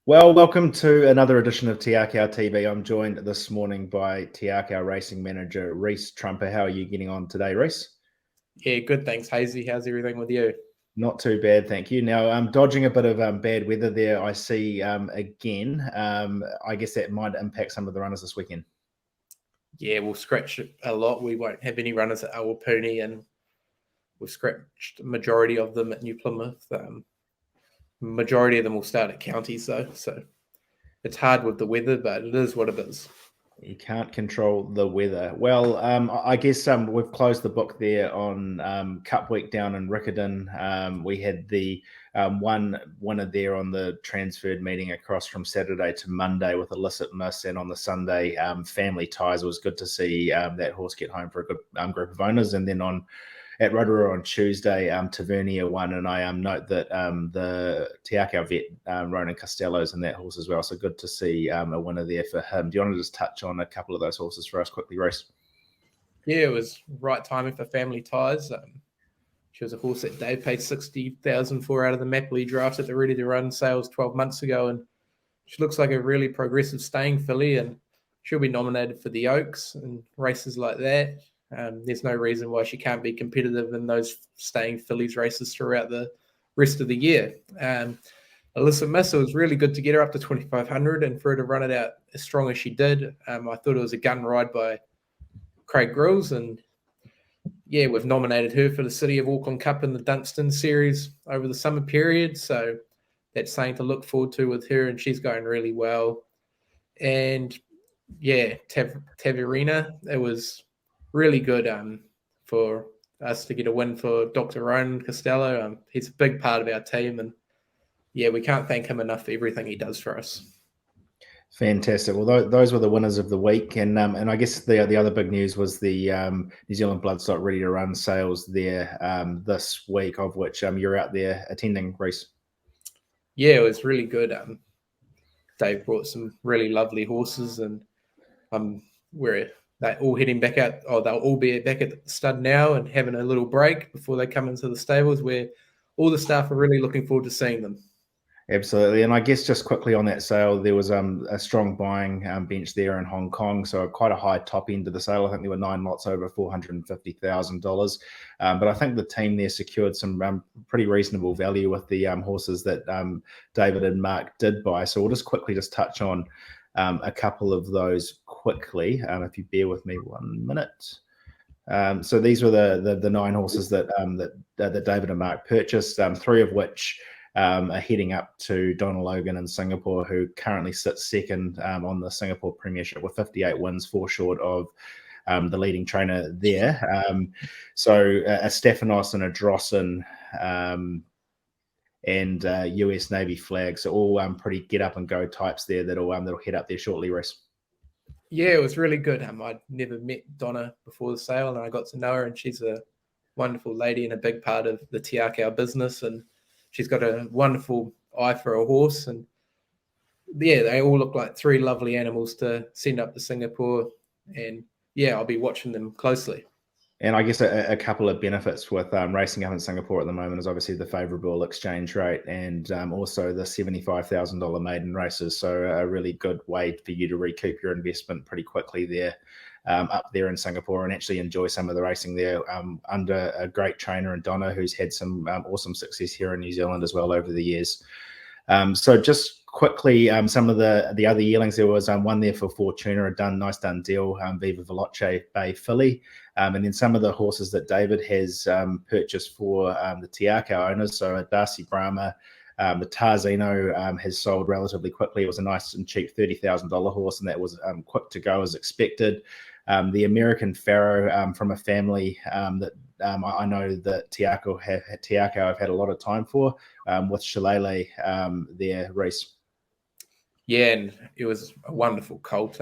Well, welcome to another edition of Te Akau TV. I'm joined this morning by Te Akau Racing Manager Reese Trumper. How are you getting on today, Reese? Yeah, good. Thanks, Hazy. How's everything with you? Not too bad, thank you. Now, I'm dodging a bit of bad weather there, I see again. I guess that might impact some of the runners this weekend. Yeah, we'll scratch a lot. We won't have any runners at Awapuni, and we've scratched a majority of them at New Plymouth. Majority of them will start at counties, though. So it's hard with the weather, but it is what it is. You can't control the weather. Well, I guess we've closed the book there on Cup Week down in Riccarton. We had the one winner there on the transferred meeting across from Saturday to Monday with illicit miss, and on the Sunday, Family Ties. It was good to see that horse get home for a good group of owners. And then at Rotorua on Tuesday, Tavernier won, and I note that the Te Akau vet, Ronan Costello's in that horse as well. So good to see a winner there for him. Do you want to just touch on a couple of those horses for us quickly, Reese? Yeah, it was right timing for Family Ties. She was a horse that Dave paid $60,000 for out of the Mapley draft at the Ready to Run sales 12 months ago, and she looks like a really progressive staying filly, and she'll be nominated for the Oaks and races like that. There's no reason why she can't be competitive in those staying fillies races throughout the rest of the year. Alyssa Miss, it was really good to get her up to 2,500 and for her to run it out as strong as she did. I thought it was a gun ride by Craig Grills, and yeah, we've nominated her for the City of Auckland Cup in the Dunstan series over the summer period. So that's something to look forward to with her, and she's going really well. And yeah, Taverina, it was really good for us to get a win for Dr. Ronan Costello. He's a big part of our team, and yeah, we can't thank him enough for everything he does for us. Fantastic. Well, those were the winners of the week, and I guess the other big news was the New Zealand Bloodstock Ready to Run sales there this week, of which you're out there attending, Reese. Yeah, it was really good. Dave brought some really lovely horses, and we're all heading back out. Oh, they'll all be back at the stud now and having a little break before they come into the stables, where all the staff are really looking forward to seeing them. Absolutely. And I guess just quickly on that sale, there was a strong buying bench there in Hong Kong. So quite a high top end of the sale. I think there were 9 lots over $450,000. But I think the team there secured some pretty reasonable value with the horses that David and Mark did buy. So we'll just quickly touch on a couple of those quickly, if you bear with me 1 minute. So these were the 9 horses that David and Mark purchased, 3 of which are heading up to Donald Logan in Singapore, who currently sits second on the Singapore Premiership with 58 wins, 4 short of the leading trainer there. So a Stephanos and a Drossen and US Navy flag, so all pretty get up and go types there that'll head up there shortly, Reese. Yeah, it was really good. I'd never met Donna before the sale, and I got to know her, and she's a wonderful lady and a big part of the Te Akau business, and she's got a wonderful eye for a horse. And yeah, they all look like 3 lovely animals to send up to Singapore, and yeah, I'll be watching them closely. And I guess a couple of benefits with racing up in Singapore at the moment is obviously the favourable exchange rate and also the $75,000 maiden races. So a really good way for you to recoup your investment pretty quickly there, up there in Singapore, and actually enjoy some of the racing there under a great trainer in Donna, who's had some awesome success here in New Zealand as well over the years. So just quickly, some of the other yearlings, there was one there for Fortuna, a nice done deal, Viva Veloce Bay filly. And then some of the horses that David has purchased for the Te Akau owners. So a Darcy Brahma, the Tarzino has sold relatively quickly. It was a nice and cheap $30,000 horse, and that was quick to go as expected. The American Pharaoh from a family that I know that Te Akau have had a lot of time for, with Shillelagh there, Reese. Yeah, and it was a wonderful colt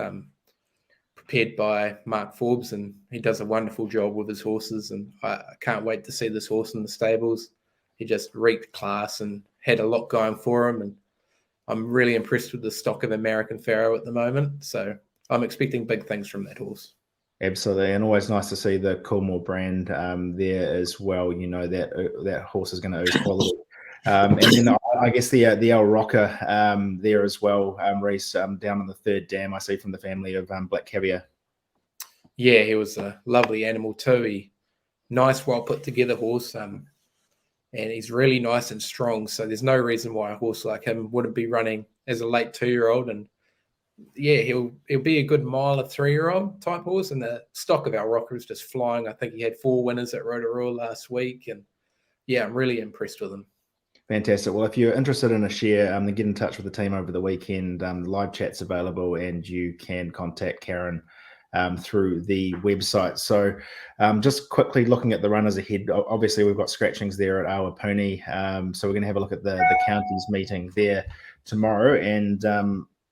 prepared by Mark Forbes, and he does a wonderful job with his horses, and I can't wait to see this horse in the stables. He just reeked class and had a lot going for him, and I'm really impressed with the stock of American Pharaoh at the moment, so I'm expecting big things from that horse. Absolutely, and always nice to see the Coolmore brand there as well. You know that horse is going to ooze quality. And then I guess the El Rocker there as well, Reese, down on the third dam, I see from the family of Black Caviar. Yeah, he was a lovely animal too. Nice, well put together horse, and he's really nice and strong. So there's no reason why a horse like him wouldn't be running as a late 2-year-old. And yeah, he'll be a good mile of 3-year-old type horse. And the stock of our Rocker is just flying. I think he had 4 winners at Rotorua last week, and yeah, I'm really impressed with him. Fantastic. Well, if you're interested in a share, then get in touch with the team over the weekend. The live chat's available, and you can contact Karen through the website. So just quickly looking at the runners ahead, obviously we've got scratchings there at Awapuni. So we're going to have a look at the counties meeting there tomorrow, and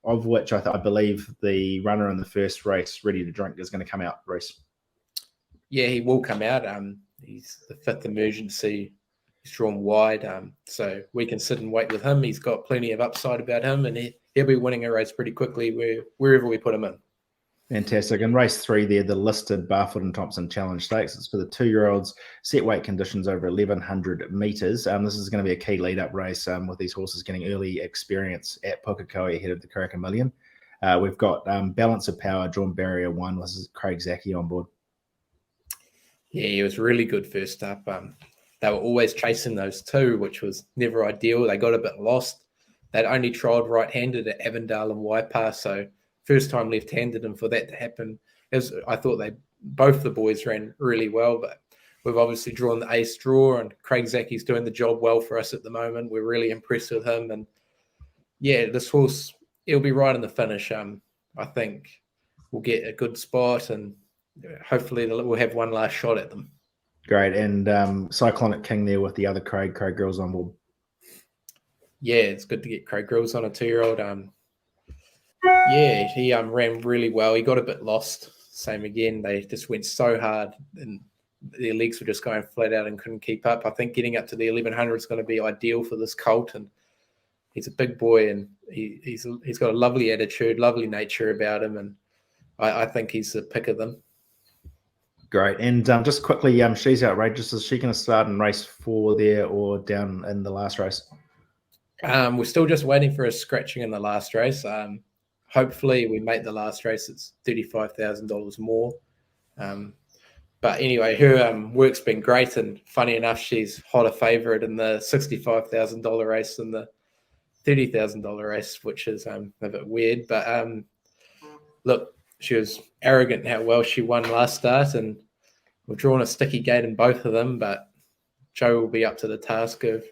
of which I believe the runner in the first race, Ready to Drink, is going to come out, Reese. Yeah, he will come out. He's the 5th emergency. He's drawn wide, so we can sit and wait with him. He's got plenty of upside about him, and he'll be winning a race pretty quickly wherever we put him in. Fantastic. And race 3 there, the listed Barfoot and Thompson Challenge Stakes. It's for the 2-year-olds, set weight conditions over 1,100 metres. This is going to be a key lead-up race with these horses getting early experience at Pukekohe ahead of the Karaka Million. We've got Balance of Power, drawn barrier 1. This is Craig Zaki on board. Yeah, he was really good first up. They were always chasing those 2, which was never ideal. They got a bit lost. They'd only trialled right-handed at Avondale and Waipa, so first time left-handed, and for that to happen, I thought both the boys ran really well, but we've obviously drawn the ace draw, and Craig Zaki's doing the job well for us at the moment. We're really impressed with him, and yeah, this horse, he'll be right in the finish. I think we'll get a good spot, and hopefully we'll have one last shot at them. Great. And Cyclonic King there with the other Craig Grills on board. Yeah, it's good to get Craig Grills on a 2-year-old. Yeah, he ran really well. He got a bit lost. Same again. They just went so hard, and their legs were just going flat out and couldn't keep up. I think getting up to the 1,100 is going to be ideal for this colt, and he's a big boy, and he's got a lovely attitude, lovely nature about him, and I think he's the pick of them. Great. And just quickly, She's Outrageous. Is she going to start in race 4 there or down in the last race? We're still just waiting for a scratching in the last race. Hopefully we make the last race. It's $35,000 more. But anyway, her work's been great, and funny enough, she's hot a favourite in the $65,000 race and the $30,000 race, which is a bit weird. But look, she was arrogant in how well she won last start, and we've drawn a sticky gate in both of them, but Joe will be up to the task of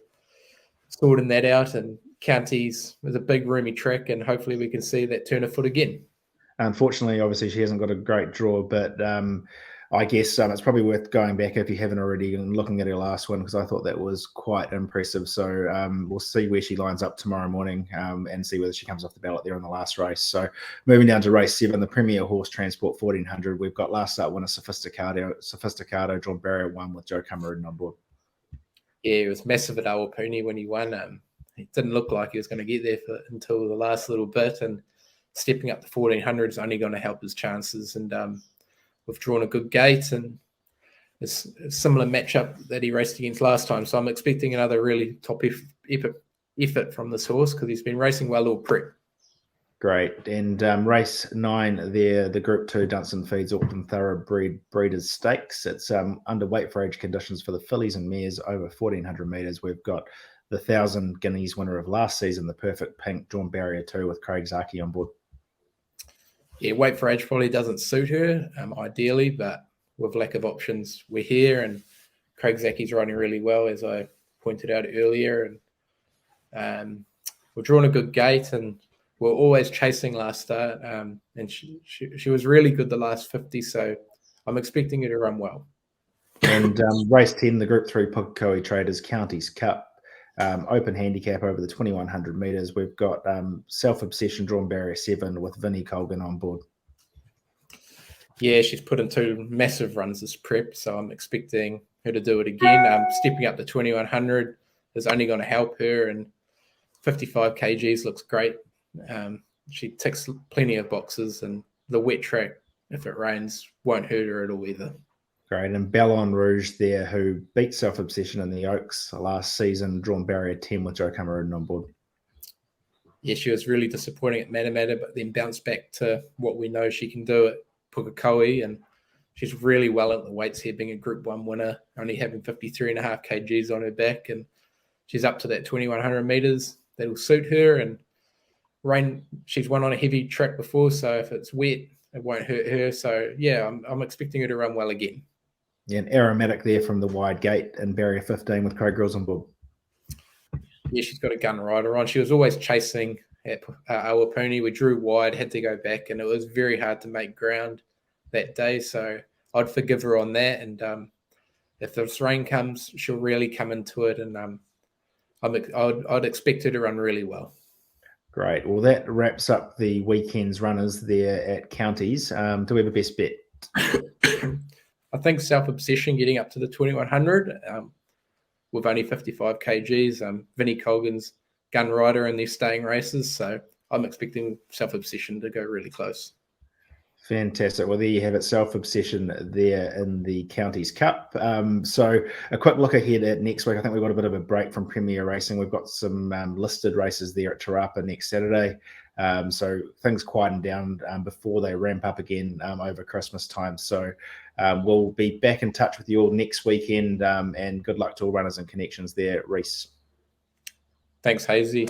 sorting that out, and counties is a big roomy track, and hopefully we can see that turn of foot again. Unfortunately, obviously, she hasn't got a great draw, but I guess it's probably worth going back if you haven't already and looking at her last one, because I thought that was quite impressive. So we'll see where she lines up tomorrow morning and see whether she comes off the ballot there in the last race. So moving down to race 7, the Premier Horse Transport 1400. We've got last start winner Sophisticado, drawn barrier 1 with Joe Cameron on board. Yeah, it was massive at Awapuni when he won. It didn't look like he was going to get there until the last little bit, and stepping up to 1400 is only going to help his chances. And we've drawn a good gate, and it's a similar matchup that he raced against last time. So I'm expecting another really top effort from this horse, because he's been racing well all prep. Great. And race 9 there, the Group 2 Dunstan Feeds Auckland Thoroughbred Breeders' Stakes. It's under weight for age conditions for the fillies and mares over 1,400 metres. We've got the 1,000 guineas winner of last season, the Perfect Pink, drawn barrier 2 with Craig Zaki on board. Yeah, weight for age probably doesn't suit her ideally, but with lack of options, we're here, and Craig Zaki's riding really well, as I pointed out earlier. And we're drawing a good gate, and we're always chasing last start. And she was really good the last 50, so I'm expecting her to run well. And race 10, the Group 3 Pukekohe Traders Counties Cup. Open handicap over the 2,100 metres. We've got Self-Obsession, drawn barrier 7 with Vinnie Colgan on board. Yeah, she's put in 2 massive runs this prep, so I'm expecting her to do it again. Stepping up to 2,100 is only going to help her, and 55 kgs looks great. She ticks plenty of boxes, and the wet track, if it rains, won't hurt her at all either. Great. And Ballon Rouge there, who beat Self Obsession in the Oaks last season, drawn barrier 10 with Joe Cameron on board. Yeah, she was really disappointing at Matamata, but then bounced back to what we know she can do at Pukekohe, and she's really well at the weights here, being a Group 1 winner, only having 53.5 kgs on her back, and she's up to that 2,100 meters. That'll suit her, and she's won on a heavy track before, so if it's wet, it won't hurt her. So, yeah, I'm expecting her to run well again. Yeah, an aromatic there from the wide gate and barrier 15 with Craig Grills on board. Yeah, she's got a gun rider on. She was always chasing at Awapuni. We drew wide, had to go back, and it was very hard to make ground that day. So I'd forgive her on that. And if this rain comes, she'll really come into it. And I'd expect her to run really well. Great. Well, that wraps up the weekend's runners there at Counties. Do we have a best bet? I think Self Obsession getting up to the 2,100 with only 55 kgs. Vinnie Colgan's gun rider in these staying races. So I'm expecting Self Obsession to go really close. Fantastic. Well, there you have it, Self Obsession there in the Counties Cup. So a quick look ahead at next week. I think we've got a bit of a break from Premier Racing. We've got some listed races there at Te Rapa next Saturday. So things quieten down before they ramp up again over Christmas time. So we'll be back in touch with you all next weekend, and good luck to all runners and connections there, Reese. Thanks, Hazy.